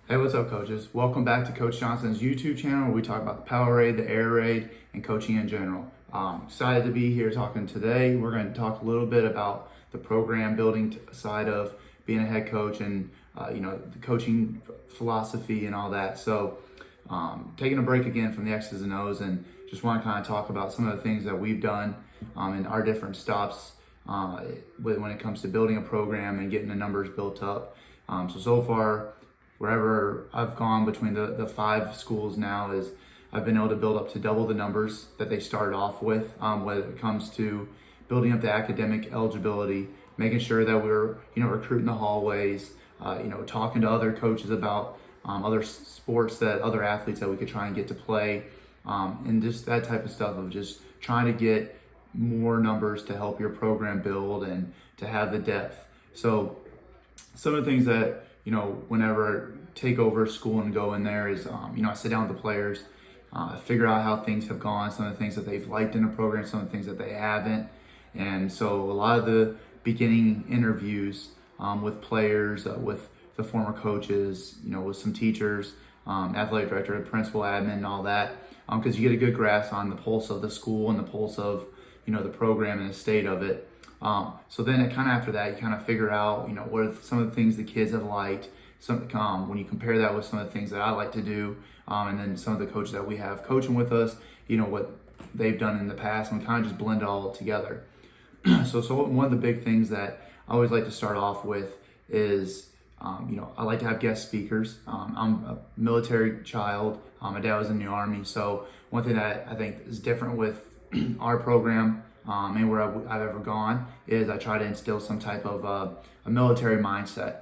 Hey, what's up, coaches? Welcome back to Coach Johnson's YouTube channel where we talk about the Power Raid, the Air Raid, and coaching in general. Excited to be here talking today. We're going to talk a little bit about the program building side of being a head coach and the coaching philosophy and all that. So, taking a break again from the X's and O's, and just want to kind of talk about some of the things that we've done in our different stops when it comes to building a program and getting the numbers built up. So far, wherever I've gone between the five schools now is I've been able to build up to double the numbers that they started off with when it comes to building up the academic eligibility, making sure that we're recruiting the hallways, talking to other coaches about other sports that other athletes that we could try and get to play, and just that type of stuff of just trying to get more numbers to help your program build and to have the depth. So some of the things that whenever I take over school and go in there is, I sit down with the players, figure out how things have gone, some of the things that they've liked in the program, some of the things that they haven't. And so a lot of the beginning interviews with players, with the former coaches, with some teachers, athletic director, principal, admin, and all that, because you get a good grasp on the pulse of the school and the pulse of, the program and the state of it. So then it kind of after that, you kind of figure out, what are some of the things the kids have liked. When you compare that with some of the things that I like to do, and then some of the coaches that we have coaching with us, what they've done in the past, and we kind of just blend it all together. So one of the big things that I always like to start off with is, I like to have guest speakers. I'm a military child. My dad was in the Army. So one thing that I think is different with our program and where I've ever gone is I try to instill some type of a military mindset.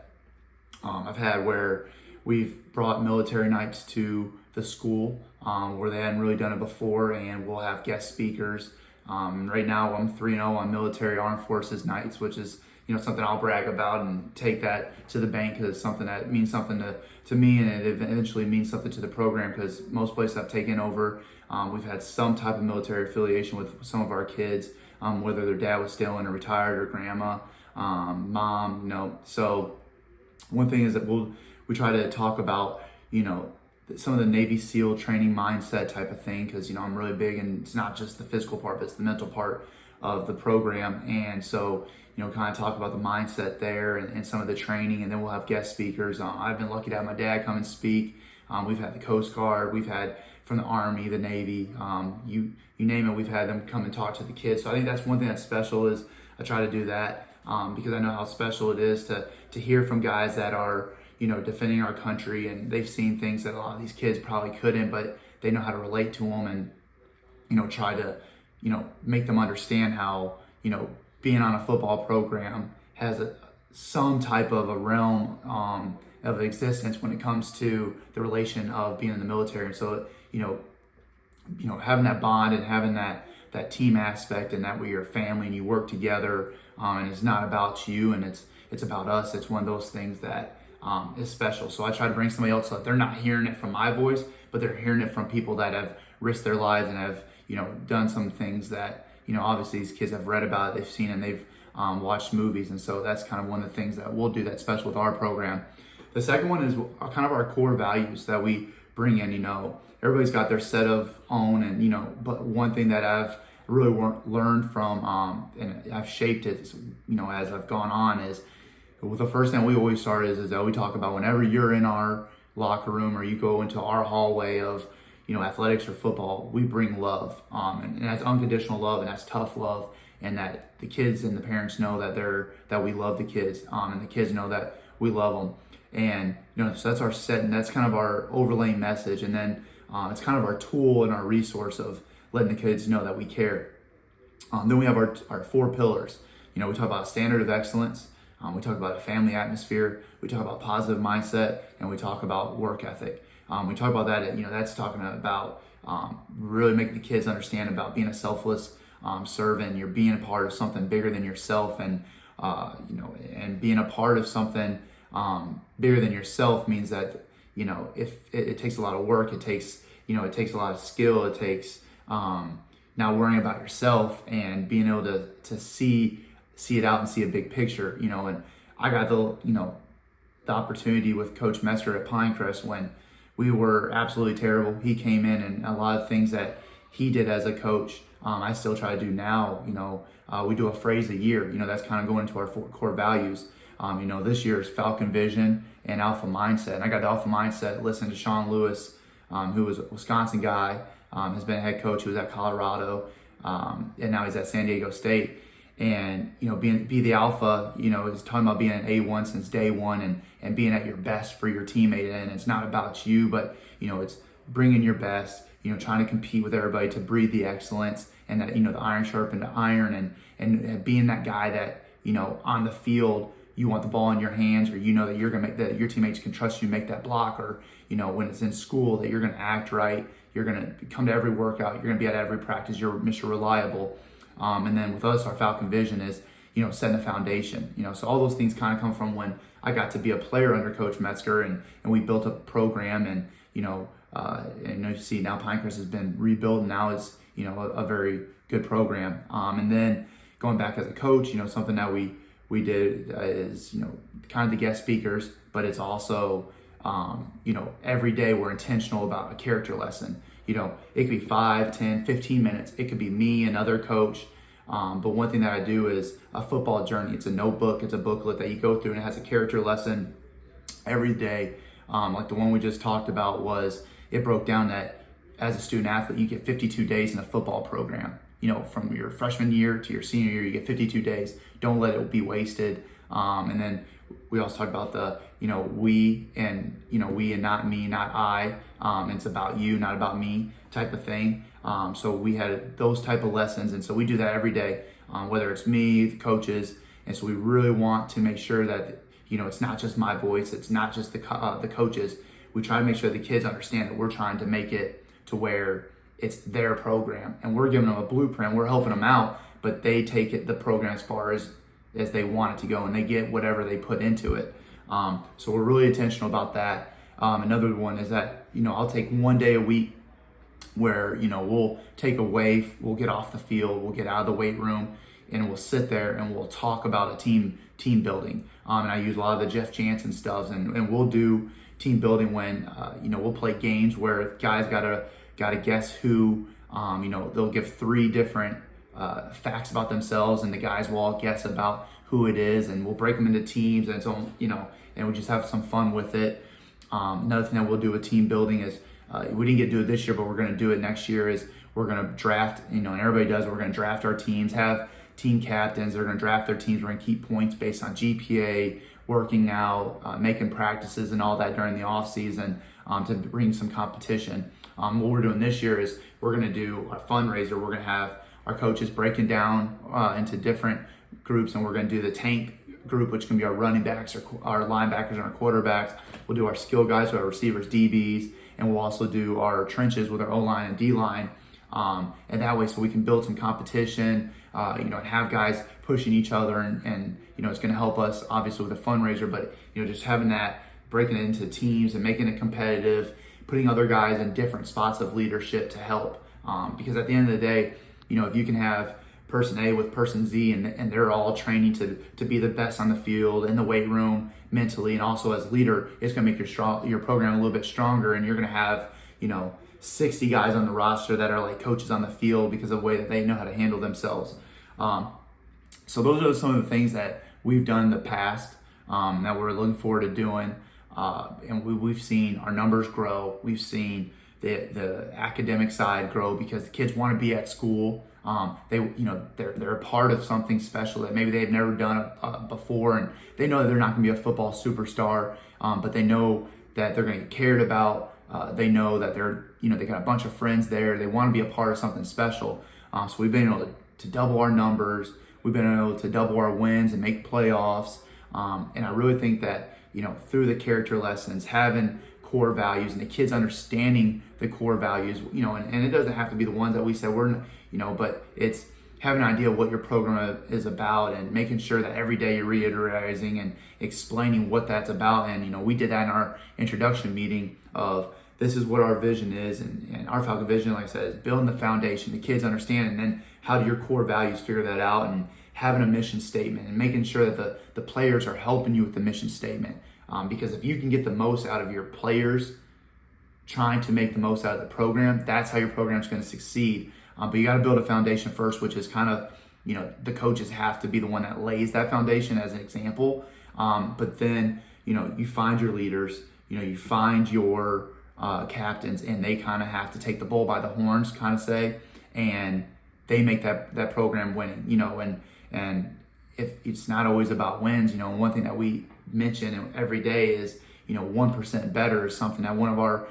I've had where we've brought military nights to the school where they hadn't really done it before, and we'll have guest speakers. Right now I'm 3-0 on military armed forces nights, which is something I'll brag about and take that to the bank because it's something that means something to me, and it eventually means something to the program because most places I've taken over, we've had some type of military affiliation with some of our kids, whether their dad was still in or retired or grandma, mom, So one thing is that we try to talk about, some of the Navy SEAL training mindset type of thing, because, I'm really big, and it's not just the physical part, but it's the mental part of the program. And so, kind of talk about the mindset there and some of the training, and then we'll have guest speakers. I've been lucky to have my dad come and speak. We've had the Coast Guard, we've had from the Army, the Navy, you name it, we've had them come and talk to the kids. So I think that's one thing that's special is I try to do that because I know how special it is to hear from guys that are, defending our country, and they've seen things that a lot of these kids probably couldn't, but they know how to relate to them and, try to, make them understand how, being on a football program has some type of a realm of existence when it comes to the relation of being in the military. And so, having that bond and having that team aspect, and that we're your family and you work together, and it's not about you and it's about us. It's one of those things that is special. So I try to bring somebody else so that they're not hearing it from my voice, but they're hearing it from people that have risked their lives and have, done some things that, obviously these kids have read about it, they've seen it, and they've watched movies. And so that's kind of one of the things that we'll do that's special with our program. The second one is kind of our core values that we bring in. Everybody's got their set of own, and, but one thing that I've really learned from, and I've shaped it, as I've gone on is, the first thing we always start is that we talk about whenever you're in our locker room or you go into our hallway of, athletics or football, we bring love, and that's unconditional love, and that's tough love, and that the kids and the parents know that we love the kids, and the kids know that we love them, and so that's our set, and that's kind of our overlaying message, and then it's kind of our tool and our resource of letting the kids know that we care. Then we have our four pillars. We talk about standard of excellence. We talk about a family atmosphere. We talk about positive mindset, and we talk about work ethic. We talk about that. That's talking about really making the kids understand about being a selfless servant. You're being a part of something bigger than yourself, and and being a part of something bigger than yourself means that if it takes a lot of work, it takes it takes a lot of skill. It takes not worrying about yourself and being able to see it out and see a big picture. And I got the the opportunity with Coach Metzger at Pinecrest when we were absolutely terrible. He came in, and a lot of things that he did as a coach, I still try to do now. We do a phrase a year. That's kind of going into our core values. This year's Falcon Vision and Alpha Mindset. And I got the Alpha Mindset, listening to Sean Lewis, who was a Wisconsin guy, has been a head coach. He was at Colorado, and now he's at San Diego State. And be the alpha, is talking about being an A1 since day one, and being at your best for your teammate. And it's not about you, but it's bringing your best. Trying to compete with everybody to breed the excellence, and that the iron sharpened iron, and being that guy that on the field you want the ball in your hands, or that you're gonna make that your teammates can trust you to make that block, or when it's in school that you're gonna act right, you're gonna come to every workout, you're gonna be at every practice, you're Mr. Reliable. And then with us, our Falcon Vision is, setting the foundation. So all those things kind of come from when I got to be a player under Coach Metzger, and we built a program, and you see now Pinecrest has been rebuilt, and now it's, a very good program. And then going back as a coach, something that we did is, kind of the guest speakers, but it's also, every day we're intentional about a character lesson. It could be 5, 10, 15 minutes. It could be me, another coach. But one thing that I do is a football journey. It's a notebook, it's a booklet that you go through, and it has a character lesson every day. Like the one we just talked about it broke down that as a student athlete, you get 52 days in a football program. From your freshman year to your senior year, you get 52 days. Don't let it be wasted. And then we also talked about the, we and not me, not I. It's about you, not about me type of thing. So we had those type of lessons. And so we do that every day, whether it's me, the coaches. And so we really want to make sure that, it's not just my voice. It's not just the coaches. We try to make sure the kids understand that we're trying to make it to where it's their program, and we're giving them a blueprint. We're helping them out, but they take the program as far as they want it to go, and they get whatever they put into it. So we're really intentional about that. Another one is that, I'll take one day a week where, we'll we'll get off the field, we'll get out of the weight room, and we'll sit there and we'll talk about a team building. And I use a lot of the Jeff Jansen stuff, and we'll do team building when, we'll play games where guys gotta guess who, they'll give 3 different facts about themselves, and the guys will all guess about who it is, and we'll break them into teams, and so, and we just have some fun with it. Another thing that we'll do with team building is, we didn't get to do it this year, but we're gonna do it next year, is we're gonna draft, and everybody does, we're gonna draft our teams, have team captains, they're gonna draft their teams, we're gonna keep points based on GPA, working out, making practices and all that during the off season, to bring some competition. What we're doing this year is we're going to do a fundraiser. We're going to have our coaches breaking down into different groups, and we're going to do the tank group, which can be our running backs, or our linebackers, and our quarterbacks. We'll do our skill guys, so our receivers, DBs, and we'll also do our trenches with our O-line and D-line. And that way, so we can build some competition, and have guys pushing each other, and it's going to help us obviously with a fundraiser, but just having that, breaking it into teams and making it competitive, putting other guys in different spots of leadership to help. Because at the end of the day, if you can have person A with person Z, and they're all training to be the best on the field, in the weight room, mentally, and also as leader, it's going to make your program a little bit stronger, and you're going to have 60 guys on the roster that are like coaches on the field because of the way that they know how to handle themselves. So those are some of the things that we've done in the past, that we're looking forward to doing. And we've seen our numbers grow. We've seen the academic side grow because the kids want to be at school. They're a part of something special that maybe they've never done before, and they know that they're not going to be a football superstar, but they know that they're going to get cared about. They know that they got a bunch of friends there. They want to be a part of something special. So we've been able to double our numbers. We've been able to double our wins and make playoffs. And I really think that, through the character lessons, having core values, and the kids understanding the core values, and it doesn't have to be the ones that we said but it's having an idea of what your program is about, and making sure that every day you're reiterating and explaining what that's about. And, we did that in our introduction meeting of, this is what our vision is, and our Falcon Vision, like I said, is building the foundation, the kids understand, and then how do your core values figure that out, and having a mission statement, and making sure that the players are helping you with the mission statement. Because if you can get the most out of your players, trying to make the most out of the program, that's how your program's going to succeed. But you got to build a foundation first, which is kind of, the coaches have to be the one that lays that foundation as an example. But then, you find your leaders, you find your captains, and they kind of have to take the bull by the horns, kind of say, and they make that program winning, and if it's not always about wins, one thing that we mention every day is, 1% better is something that one of our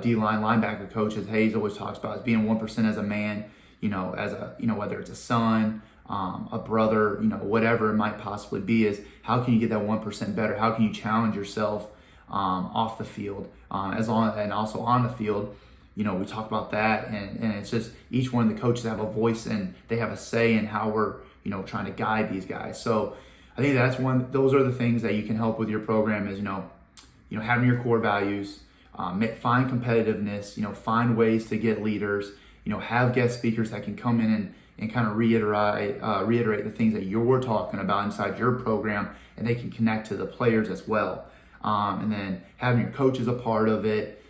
D-line linebacker coaches, Hayes, always talks about, is being 1% as a man, whether it's a son, a brother, whatever it might possibly be, is how can you get that 1% better? How can you challenge yourself off the field, and also on the field? We talk about that, and it's just each one of the coaches have a voice and they have a say in how we're, trying to guide these guys. So I think those are the things that you can help with your program is, having your core values, find competitiveness, find ways to get leaders, have guest speakers that can come in and kind of reiterate the things that you're talking about inside your program, and they can connect to the players as well. And then having your coaches a part of it,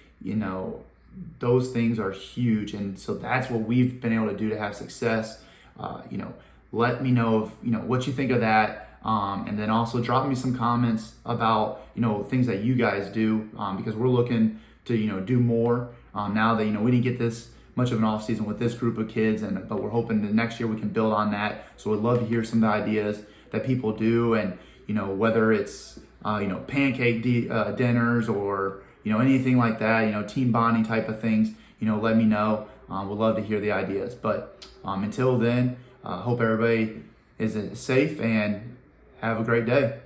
those things are huge. And so that's what we've been able to do to have success. Let me know what you think of that. And then also drop me some comments about, things that you guys do, because we're looking to, do more now that, we didn't get this much of an off season with this group of kids, but we're hoping that next year we can build on that. So we'd love to hear some of the ideas that people do, and, whether it's, pancake dinners or, anything like that, team bonding type of things, let me know. We'd love to hear the ideas. But until then, hope everybody is safe and have a great day.